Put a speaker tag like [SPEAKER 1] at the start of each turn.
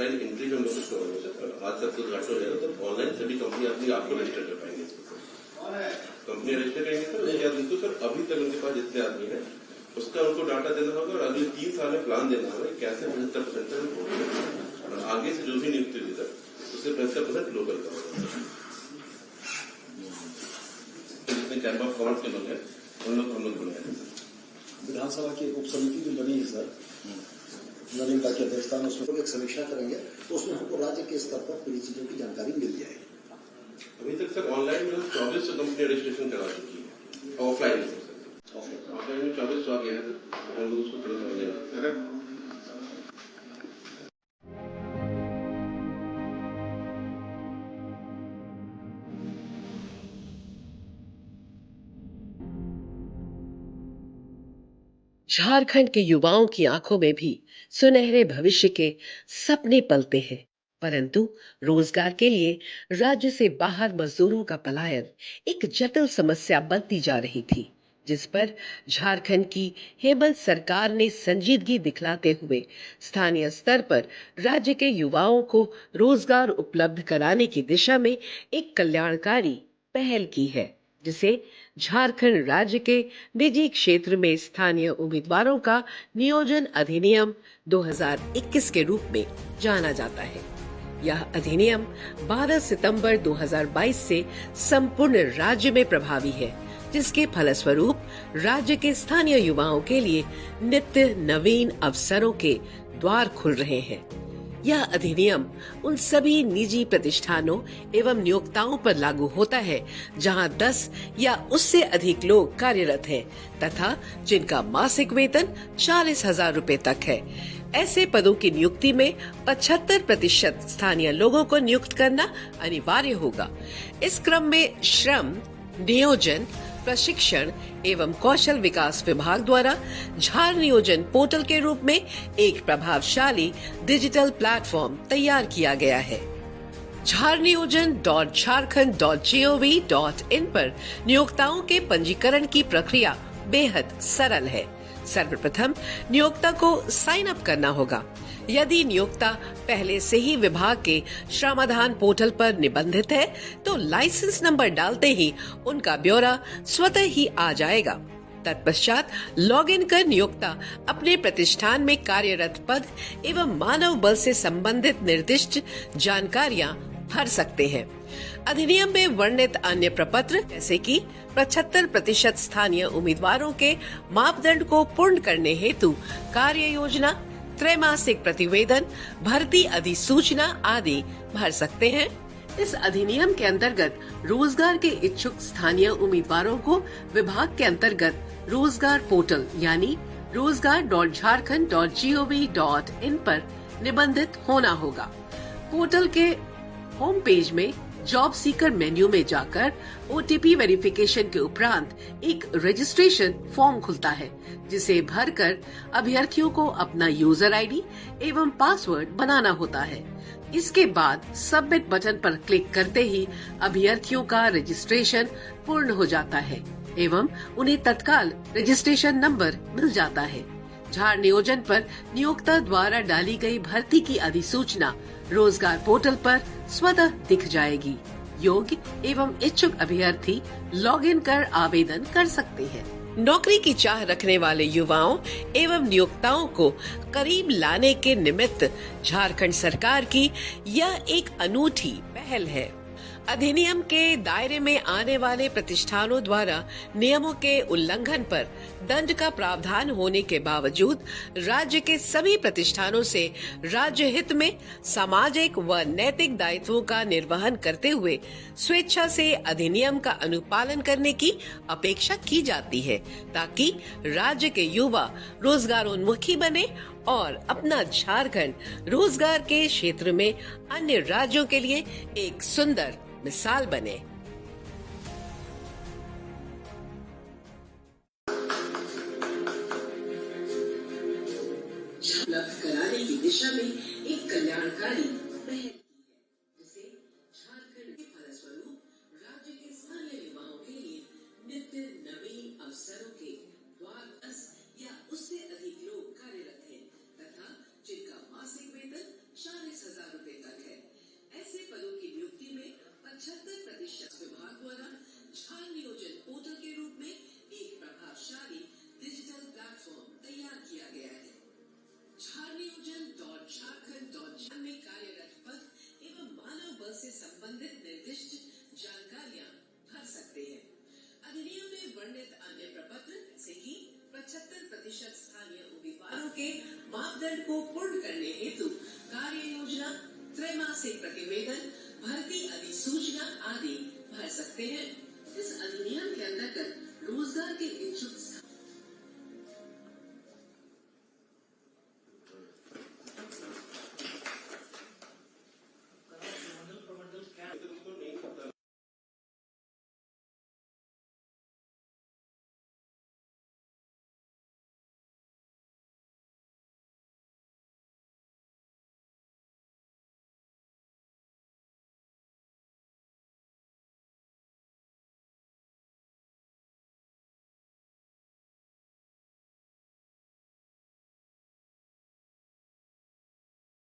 [SPEAKER 1] Offline entry जो हम लोग करवाएंगे आज तक उद्घाटन हो जाएगा तो ऑनलाइन सभी कंपनी अपनी आपको रजिस्टर कर पाएंगे। कंपनी रजिस्टर करेंगे सर उसके बाद उनको सर अभी तक उनके पास जितने आदमी है उसका उनको डाटा देना होगा और अगले 3 साल में प्लान देना होगा कैसे 75% और आगे से जो भी नियुक्ति हुई सर उससे 75% लोकल का होगा। जितने चैम्बर ऑफ कॉमर्स के लोग हैं उन लोग हम लोग बुलाएंगे।
[SPEAKER 2] विधानसभा की उप समिति जो बनी है सर नवीनता की अध्यक्षता में उसमें एक समीक्षा करेंगे तो उसमें हमको राज्य के स्तर पर पूरी चीजों की जानकारी मिल जाएगी।
[SPEAKER 1] अभी तक सर ऑनलाइन में 24 कंपनी रजिस्ट्रेशन करा चुकी है ऑफलाइन में 24 आ गया है उसको तुरंत
[SPEAKER 3] झारखंड के युवाओं की आंखों में भी सुनहरे भविष्य के सपने पलते हैं, परंतु रोजगार के लिए राज्य से बाहर मजदूरों का पलायन एक जटिल समस्या बनती जा रही थी, जिस पर झारखंड की हेमंत सरकार ने संजीदगी दिखलाते हुए स्थानीय स्तर पर राज्य के युवाओं को रोजगार उपलब्ध कराने की दिशा में एक कल्याणकारी पहल की है, जिसे झारखंड राज्य के निजी क्षेत्र में स्थानीय उम्मीदवारों का नियोजन अधिनियम 2021 के रूप में जाना जाता है। यह अधिनियम 12 सितंबर 2022 से संपूर्ण राज्य में प्रभावी है, जिसके फलस्वरूप राज्य के स्थानीय युवाओं के लिए नित्य नवीन अवसरों के द्वार खुल रहे हैं। यह अधिनियम उन सभी निजी प्रतिष्ठानों एवं नियोक्ताओं पर लागू होता है जहां 10 या उससे अधिक लोग कार्यरत हैं तथा जिनका मासिक वेतन 40,000 रुपए तक है। ऐसे पदों की नियुक्ति में 75% स्थानीय लोगों को नियुक्त करना अनिवार्य होगा। इस क्रम में श्रम, नियोजन, प्रशिक्षण एवं कौशल विकास विभाग द्वारा झार नियोजन पोर्टल के रूप में एक प्रभावशाली डिजिटल प्लेटफॉर्म तैयार किया गया है। झारनियोजन.झारखंड.gov.in पर नियोक्ताओं के पंजीकरण की प्रक्रिया बेहद सरल है। सर्वप्रथम नियोक्ता को साइन अप करना होगा। यदि नियोक्ता पहले से ही विभाग के श्रमाधान पोर्टल पर निबंधित है तो लाइसेंस नंबर डालते ही उनका ब्यौरा स्वतः ही आ जाएगा। तत्पश्चात लॉगिन कर नियोक्ता अपने प्रतिष्ठान में कार्यरत पद एवं मानव बल से संबंधित निर्दिष्ट जानकारियां भर सकते हैं। अधिनियम में वर्णित अन्य प्रपत्र जैसे कि 75% स्थानीय उम्मीदवारों के मापदंड को पूर्ण करने हेतु कार्य योजना, त्रैमासिक प्रतिवेदन, भर्ती अधिसूचना आदि भर सकते हैं। इस अधिनियम के अंतर्गत रोजगार के इच्छुक स्थानीय उम्मीदवारों को विभाग के अंतर्गत रोजगार पोर्टल यानी rozgar.jharkhand.gov.in पर निबंधित होना होगा। पोर्टल के होम पेज में जॉब सीकर मेन्यू में जाकर OTP वेरिफिकेशन के उपरांत एक रजिस्ट्रेशन फॉर्म खुलता है, जिसे भरकर अभ्यर्थियों को अपना यूजर आईडी एवं पासवर्ड बनाना होता है। इसके बाद सबमिट बटन पर क्लिक करते ही अभ्यर्थियों का रजिस्ट्रेशन पूर्ण हो जाता है एवं उन्हें तत्काल रजिस्ट्रेशन नंबर मिल जाता है। झार नियोजन पर नियोक्ता द्वारा डाली गई भर्ती की अधिसूचना रोजगार पोर्टल पर स्वतः दिख जाएगी। योग्य एवं इच्छुक अभ्यर्थी लॉगिन कर आवेदन कर सकते हैं। नौकरी की चाह रखने वाले युवाओं एवं नियोक्ताओं को करीब लाने के निमित्त झारखंड सरकार की यह एक अनूठी पहल है। अधिनियम के दायरे में आने वाले प्रतिष्ठानों द्वारा नियमों के उल्लंघन पर दंड का प्रावधान होने के बावजूद राज्य के सभी प्रतिष्ठानों से राज्य हित में सामाजिक व नैतिक दायित्वों का निर्वहन करते हुए स्वेच्छा से अधिनियम का अनुपालन करने की अपेक्षा की जाती है, ताकि राज्य के युवा रोजगारोन्मुखी बने और अपना झारखंड रोजगार के क्षेत्र में अन्य राज्यों के लिए एक सुंदर मिसाल बने। उपलब्ध कराने की दिशा में एक कल्याणकारी पहल की है, जिसे झारखंड के फलस्वरूप राज्य के स्थानीय युवाओं के लिए नित्य नवीन अवसरों के द्वार 10 या उससे अधिक लोग कार्यरत हैं तथा जिनका मासिक वेतन 40,000 से प्रतिवेदन, भर्ती अधिसूचना आदि भर सकते हैं। इस अधिनियम के अंतर्गत रोजगार के इच्छुक